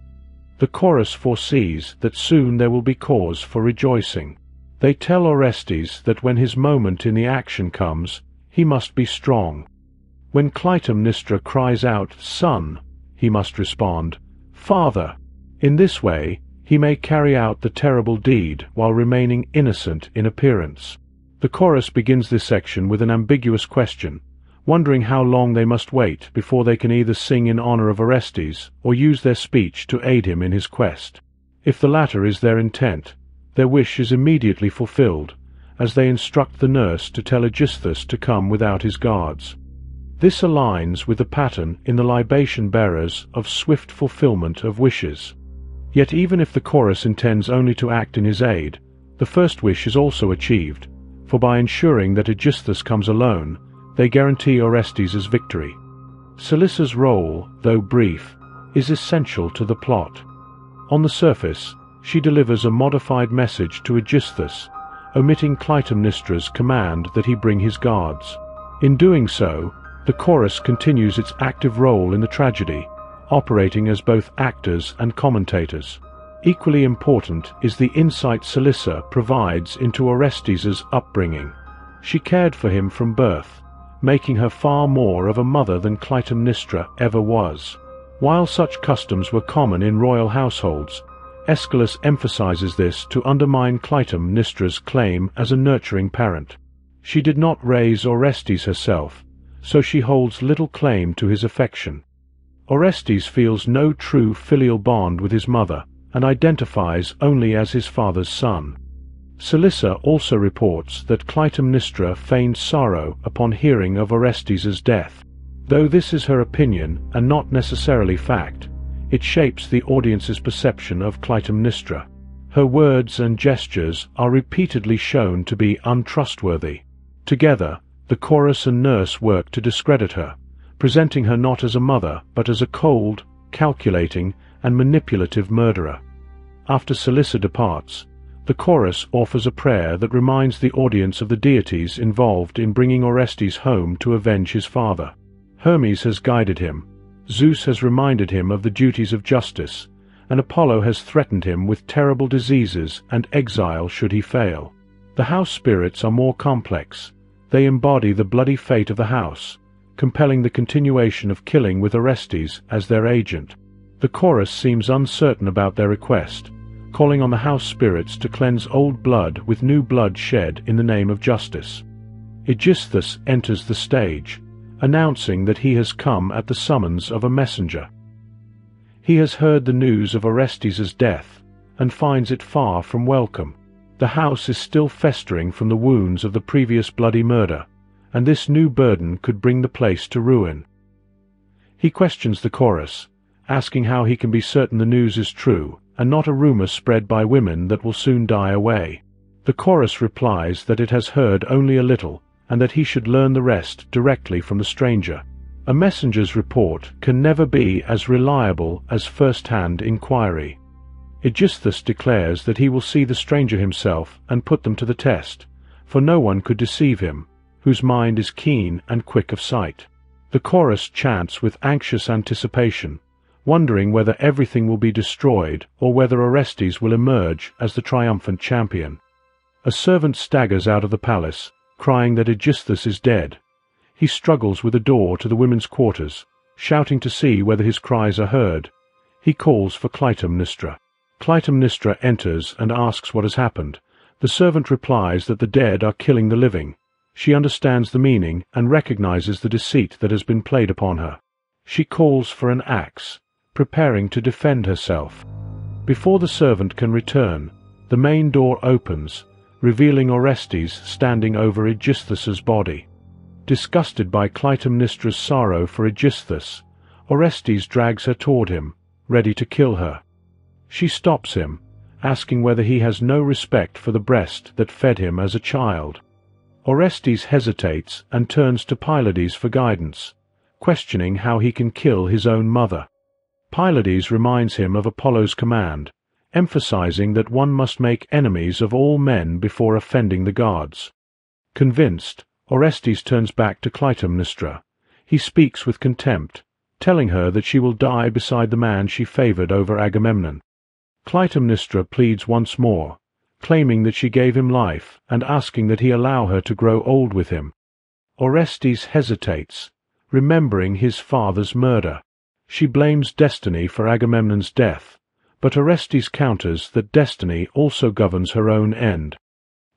A: The chorus foresees that soon there will be cause for rejoicing. They tell Orestes that when his moment in the action comes, he must be strong. When Clytemnestra cries out, "Son," he must respond, "Father." In this way, he may carry out the terrible deed while remaining innocent in appearance. The chorus begins this section with an ambiguous question, wondering how long they must wait before they can either sing in honor of Orestes or use their speech to aid him in his quest. If the latter is their intent, their wish is immediately fulfilled, as they instruct the nurse to tell Aigisthos to come without his guards. This aligns with the pattern in the Libation Bearers of swift fulfillment of wishes. Yet even if the chorus intends only to act in his aid, the first wish is also achieved, for by ensuring that Aigisthos comes alone, they guarantee Orestes' victory. Cilissa's role, though brief, is essential to the plot. On the surface, she delivers a modified message to Aigisthos, omitting Clytemnestra's command that he bring his guards. In doing so, the chorus continues its active role in the tragedy, operating as both actors and commentators. Equally important is the insight Cilissa provides into Orestes' upbringing. She cared for him from birth, making her far more of a mother than Clytemnestra ever was. While such customs were common in royal households, Aeschylus emphasizes this to undermine Clytemnestra's claim as a nurturing parent. She did not raise Orestes herself, so she holds little claim to his affection. Orestes feels no true filial bond with his mother, and identifies only as his father's son. Celyssa also reports that Clytemnestra feigned sorrow upon hearing of Orestes's death. Though this is her opinion and not necessarily fact, it shapes the audience's perception of Clytemnestra. Her words and gestures are repeatedly shown to be untrustworthy. Together, the chorus and nurse work to discredit her, presenting her not as a mother but as a cold, calculating, and manipulative murderer. After Celyssa departs, the chorus offers a prayer that reminds the audience of the deities involved in bringing Orestes home to avenge his father. Hermes has guided him, Zeus has reminded him of the duties of justice, and Apollo has threatened him with terrible diseases and exile should he fail. The house spirits are more complex. They embody the bloody fate of the house, compelling the continuation of killing with Orestes as their agent. The chorus seems uncertain about their request, calling on the house spirits to cleanse old blood with new blood shed in the name of justice. Aigisthos enters the stage, announcing that he has come at the summons of a messenger. He has heard the news of Orestes's death, and finds it far from welcome. The house is still festering from the wounds of the previous bloody murder, and this new burden could bring the place to ruin. He questions the chorus, asking how he can be certain the news is true, and not a rumor spread by women that will soon die away. The chorus replies that it has heard only a little, and that he should learn the rest directly from the stranger. A messenger's report can never be as reliable as first-hand inquiry. Aigisthos declares that he will see the stranger himself and put them to the test, for no one could deceive him, whose mind is keen and quick of sight. The chorus chants with anxious anticipation, wondering whether everything will be destroyed or whether Orestes will emerge as the triumphant champion. A servant staggers out of the palace, crying that Aigisthos is dead. He struggles with the door to the women's quarters, shouting to see whether his cries are heard. He calls for Clytemnestra. Clytemnestra enters and asks what has happened. The servant replies that the dead are killing the living. She understands the meaning and recognizes the deceit that has been played upon her. She calls for an axe, preparing to defend herself. Before the servant can return, the main door opens, revealing Orestes standing over Aigisthos's body. Disgusted by Clytemnestra's sorrow for Aigisthos, Orestes drags her toward him, ready to kill her. She stops him, asking whether he has no respect for the breast that fed him as a child. Orestes hesitates and turns to Pylades for guidance, questioning how he can kill his own mother. Pylades reminds him of Apollo's command, emphasizing that one must make enemies of all men before offending the gods. Convinced, Orestes turns back to Clytemnestra. He speaks with contempt, telling her that she will die beside the man she favored over Agamemnon. Clytemnestra pleads once more, claiming that she gave him life and asking that he allow her to grow old with him. Orestes hesitates, remembering his father's murder. She blames destiny for Agamemnon's death, but Orestes counters that destiny also governs her own end.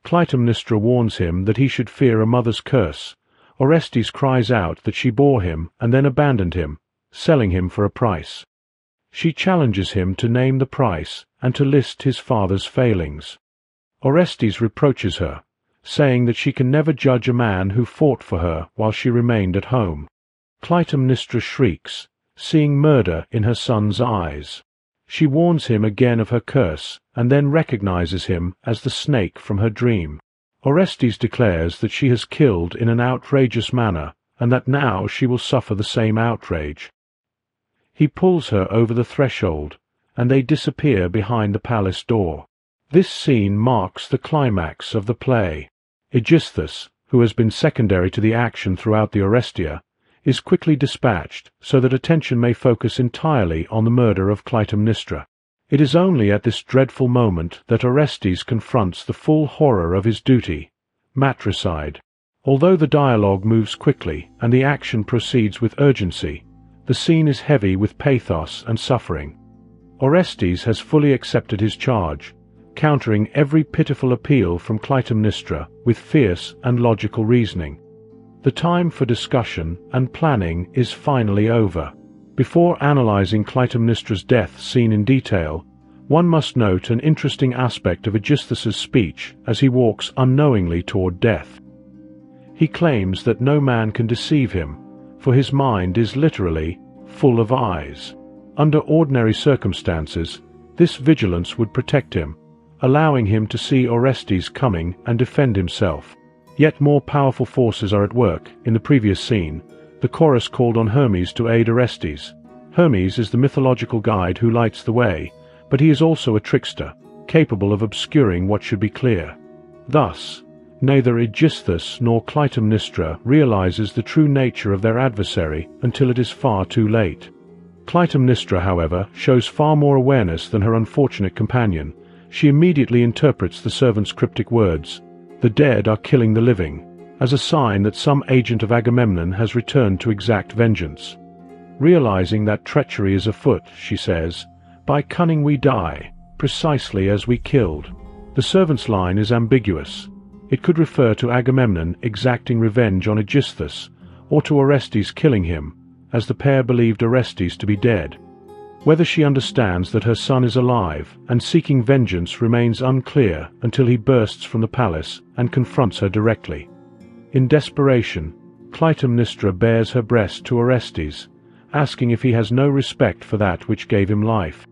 A: Clytemnestra warns him that he should fear a mother's curse. Orestes cries out that she bore him and then abandoned him, selling him for a price. She challenges him to name the price and to list his father's failings. Orestes reproaches her, saying that she can never judge a man who fought for her while she remained at home. Clytemnestra shrieks, seeing murder in her son's eyes. She warns him again of her curse, and then recognizes him as the snake from her dream. Orestes declares that she has killed in an outrageous manner, and that now she will suffer the same outrage. He pulls her over the threshold, and they disappear behind the palace door. This scene marks the climax of the play. Aigisthos, who has been secondary to the action throughout the Oresteia, is quickly dispatched so that attention may focus entirely on the murder of Clytemnestra. It is only at this dreadful moment that Orestes confronts the full horror of his duty, matricide. Although the dialogue moves quickly and the action proceeds with urgency, the scene is heavy with pathos and suffering. Orestes has fully accepted his charge, countering every pitiful appeal from Clytemnestra with fierce and logical reasoning. The time for discussion and planning is finally over. Before analyzing Clytemnestra's death scene in detail, one must note an interesting aspect of Aigisthos' speech as he walks unknowingly toward death. He claims that no man can deceive him, for his mind is literally full of eyes. Under ordinary circumstances, this vigilance would protect him, allowing him to see Orestes coming and defend himself. Yet more powerful forces are at work. In the previous scene, the chorus called on Hermes to aid Orestes. Hermes is the mythological guide who lights the way, but he is also a trickster, capable of obscuring what should be clear. Thus, neither Aigisthos nor Clytemnestra realizes the true nature of their adversary until it is far too late. Clytemnestra, however, shows far more awareness than her unfortunate companion. She immediately interprets the servant's cryptic words, "The dead are killing the living," as a sign that some agent of Agamemnon has returned to exact vengeance. Realizing that treachery is afoot, she says, "By cunning we die, precisely as we killed." The servant's line is ambiguous. It could refer to Agamemnon exacting revenge on Aigisthos, or to Orestes killing him, as the pair believed Orestes to be dead. Whether she understands that her son is alive and seeking vengeance remains unclear until he bursts from the palace and confronts her directly. In desperation, Clytemnestra bares her breast to Orestes, asking if he has no respect for that which gave him life.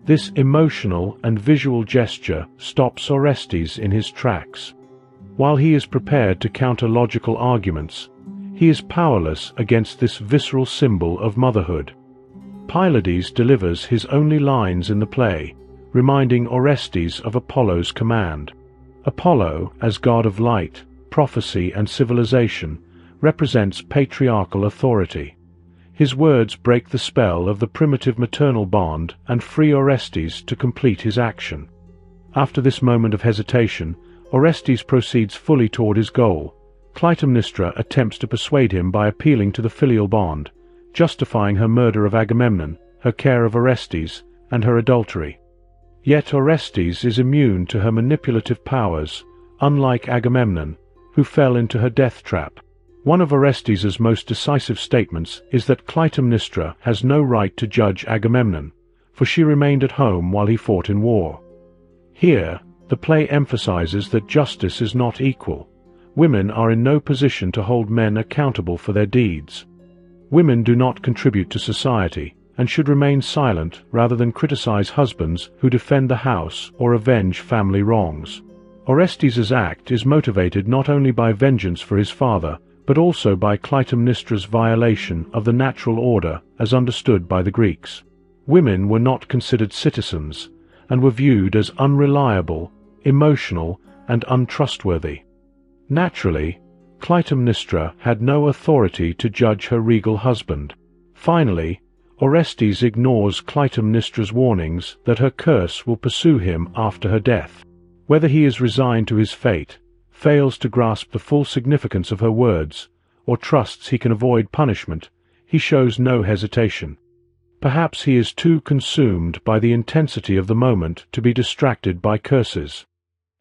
A: This emotional and visual gesture stops Orestes in his tracks. While he is prepared to counter logical arguments, he is powerless against this visceral symbol of motherhood. Pylades delivers his only lines in the play, reminding Orestes of Apollo's command. Apollo, as god of light, prophecy and civilization, represents patriarchal authority. His words break the spell of the primitive maternal bond and free Orestes to complete his action. After this moment of hesitation, Orestes proceeds fully toward his goal. Clytemnestra attempts to persuade him by appealing to the filial bond, justifying her murder of Agamemnon, her care of Orestes, and her adultery. Yet Orestes is immune to her manipulative powers, unlike Agamemnon, who fell into her death trap. One of Orestes's most decisive statements is that Clytemnestra has no right to judge Agamemnon, for she remained at home while he fought in war. Here, the play emphasizes that justice is not equal. Women are in no position to hold men accountable for their deeds. Women do not contribute to society, and should remain silent rather than criticize husbands who defend the house or avenge family wrongs. Orestes's act is motivated not only by vengeance for his father, but also by Clytemnestra's violation of the natural order as understood by the Greeks. Women were not considered citizens, and were viewed as unreliable, emotional, and untrustworthy. Naturally, Clytemnestra had no authority to judge her regal husband. Finally, Orestes ignores Clytemnestra's warnings that her curse will pursue him after her death. Whether he is resigned to his fate, fails to grasp the full significance of her words, or trusts he can avoid punishment, he shows no hesitation. Perhaps he is too consumed by the intensity of the moment to be distracted by curses.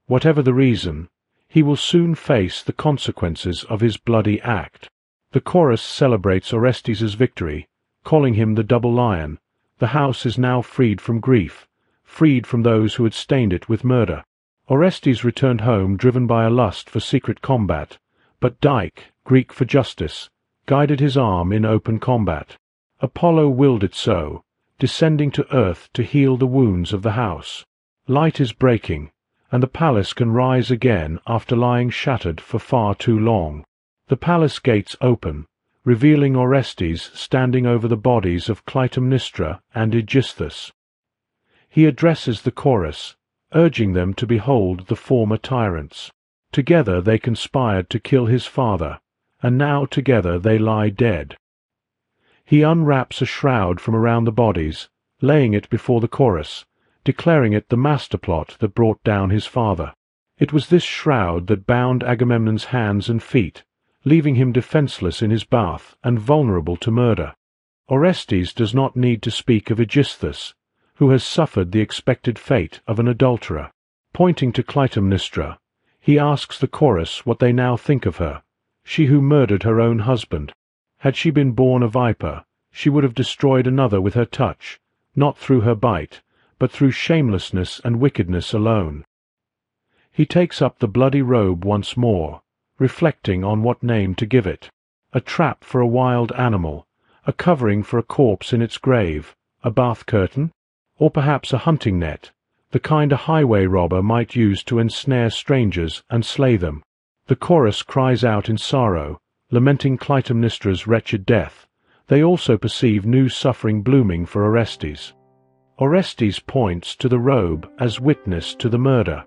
A: Whatever the reason, he will soon face the consequences of his bloody act. The chorus celebrates Orestes's victory, calling him the double lion. The house is now freed from grief, freed from those who had stained it with murder. Orestes returned home driven by a lust for secret combat, but Dike, Greek for justice, guided his arm in open combat. Apollo willed it so, descending to earth to heal the wounds of the house. Light is breaking, and the palace can rise again after lying shattered for far too long. The palace gates open, revealing Orestes standing over the bodies of Clytemnestra and Aigisthos. He addresses the chorus, urging them to behold the former tyrants. Together they conspired to kill his father, and now together they lie dead. He unwraps a shroud from around the bodies, laying it before the chorus, declaring it the master plot that brought down his father. It was this shroud that bound Agamemnon's hands and feet, leaving him defenseless in his bath and vulnerable to murder. Orestes does not need to speak of Aigisthos, who has suffered the expected fate of an adulterer. Pointing to Clytemnestra, he asks the chorus what they now think of her, she who murdered her own husband. Had she been born a viper, she would have destroyed another with her touch, not through her bite, but through shamelessness and wickedness alone. He takes up the bloody robe once more, reflecting on what name to give it. A trap for a wild animal, a covering for a corpse in its grave, a bath curtain, or perhaps a hunting net, the kind a highway robber might use to ensnare strangers and slay them. The chorus cries out in sorrow, lamenting Clytemnestra's wretched death. They also perceive new suffering blooming for Orestes. Orestes points to the robe as witness to the murder.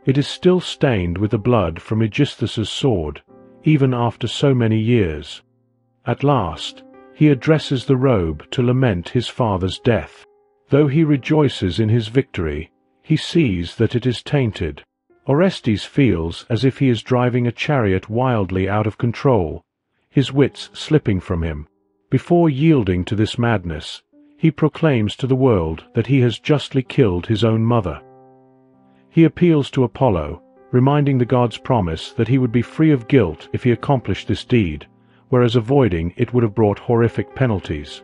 A: It is still stained with the blood from Aigisthos' sword, even after so many years. At last, he addresses the robe to lament his father's death. Though he rejoices in his victory, he sees that it is tainted. Orestes feels as if he is driving a chariot wildly out of control, his wits slipping from him. Before yielding to this madness, he proclaims to the world that he has justly killed his own mother. He appeals to Apollo, reminding the god's promise that he would be free of guilt if he accomplished this deed, whereas avoiding it would have brought horrific penalties.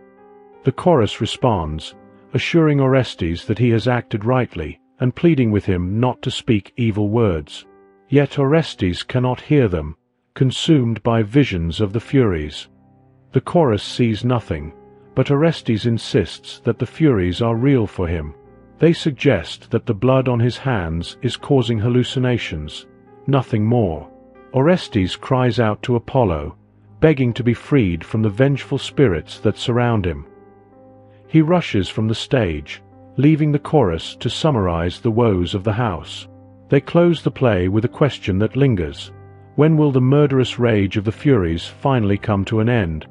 A: The chorus responds, assuring Orestes that he has acted rightly, and pleading with him not to speak evil words. Yet Orestes cannot hear them, consumed by visions of the Furies. The chorus sees nothing, but Orestes insists that the Furies are real for him. They suggest that the blood on his hands is causing hallucinations, nothing more. Orestes cries out to Apollo, begging to be freed from the vengeful spirits that surround him. He rushes from the stage, leaving the chorus to summarize the woes of the house. They close the play with a question that lingers. When will the murderous rage of the Furies finally come to an end?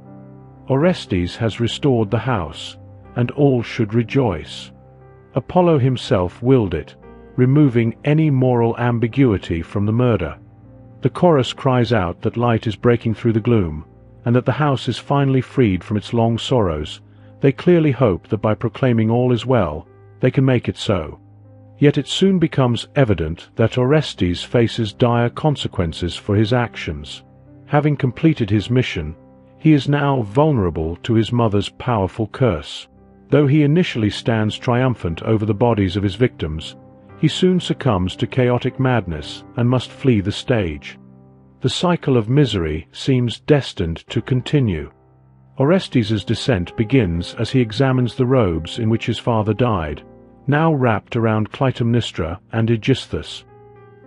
A: Orestes has restored the house, and all should rejoice. Apollo himself willed it, removing any moral ambiguity from the murder. The chorus cries out that light is breaking through the gloom, and that the house is finally freed from its long sorrows. They clearly hope that by proclaiming all is well, they can make it so. Yet it soon becomes evident that Orestes faces dire consequences for his actions. Having completed his mission, he is now vulnerable to his mother's powerful curse. Though he initially stands triumphant over the bodies of his victims, he soon succumbs to chaotic madness and must flee the stage. The cycle of misery seems destined to continue. Orestes' descent begins as he examines the robes in which his father died, now wrapped around Clytemnestra and Aigisthos.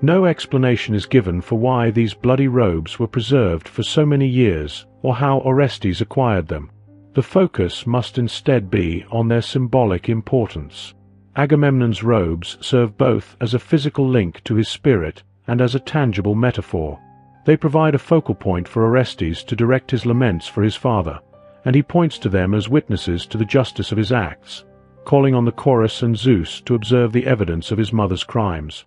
A: No explanation is given for why these bloody robes were preserved for so many years, or how Orestes acquired them. The focus must instead be on their symbolic importance. Agamemnon's robes serve both as a physical link to his spirit and as a tangible metaphor. They provide a focal point for Orestes to direct his laments for his father, and he points to them as witnesses to the justice of his acts, calling on the chorus and Zeus to observe the evidence of his mother's crimes.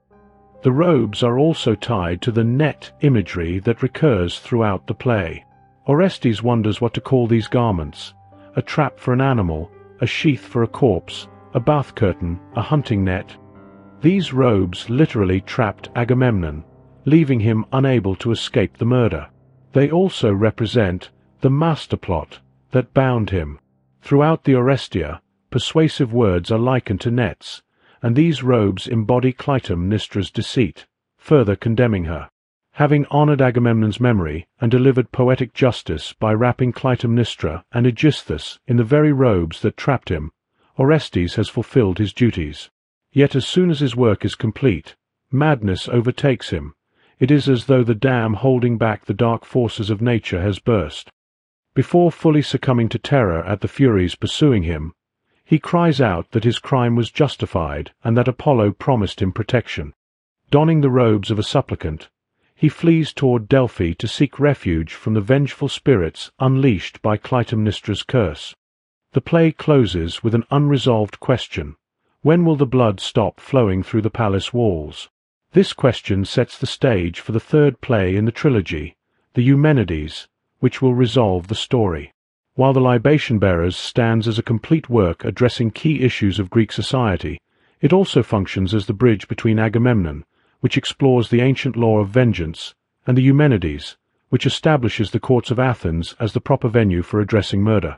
A: The robes are also tied to the net imagery that recurs throughout the play. Orestes wonders what to call these garments: a trap for an animal, a sheath for a corpse, a bath curtain, a hunting net. These robes literally trapped Agamemnon, leaving him unable to escape the murder. They also represent the master plot that bound him. Throughout the Oresteia, persuasive words are likened to nets, and these robes embody Clytemnestra's deceit, further condemning her. Having honored Agamemnon's memory and delivered poetic justice by wrapping Clytemnestra and Aigisthos in the very robes that trapped him, Orestes has fulfilled his duties. Yet as soon as his work is complete, madness overtakes him. It is as though the dam holding back the dark forces of nature has burst. Before fully succumbing to terror at the Furies pursuing him, he cries out that his crime was justified and that Apollo promised him protection. Donning the robes of a supplicant, he flees toward Delphi to seek refuge from the vengeful spirits unleashed by Clytemnestra's curse. The play closes with an unresolved question: when will the blood stop flowing through the palace walls? This question sets the stage for the third play in the trilogy, the Eumenides, which will resolve the story. While the Libation Bearers stands as a complete work addressing key issues of Greek society, it also functions as the bridge between Agamemnon, which explores the ancient law of vengeance, and the Eumenides, which establishes the courts of Athens as the proper venue for addressing murder.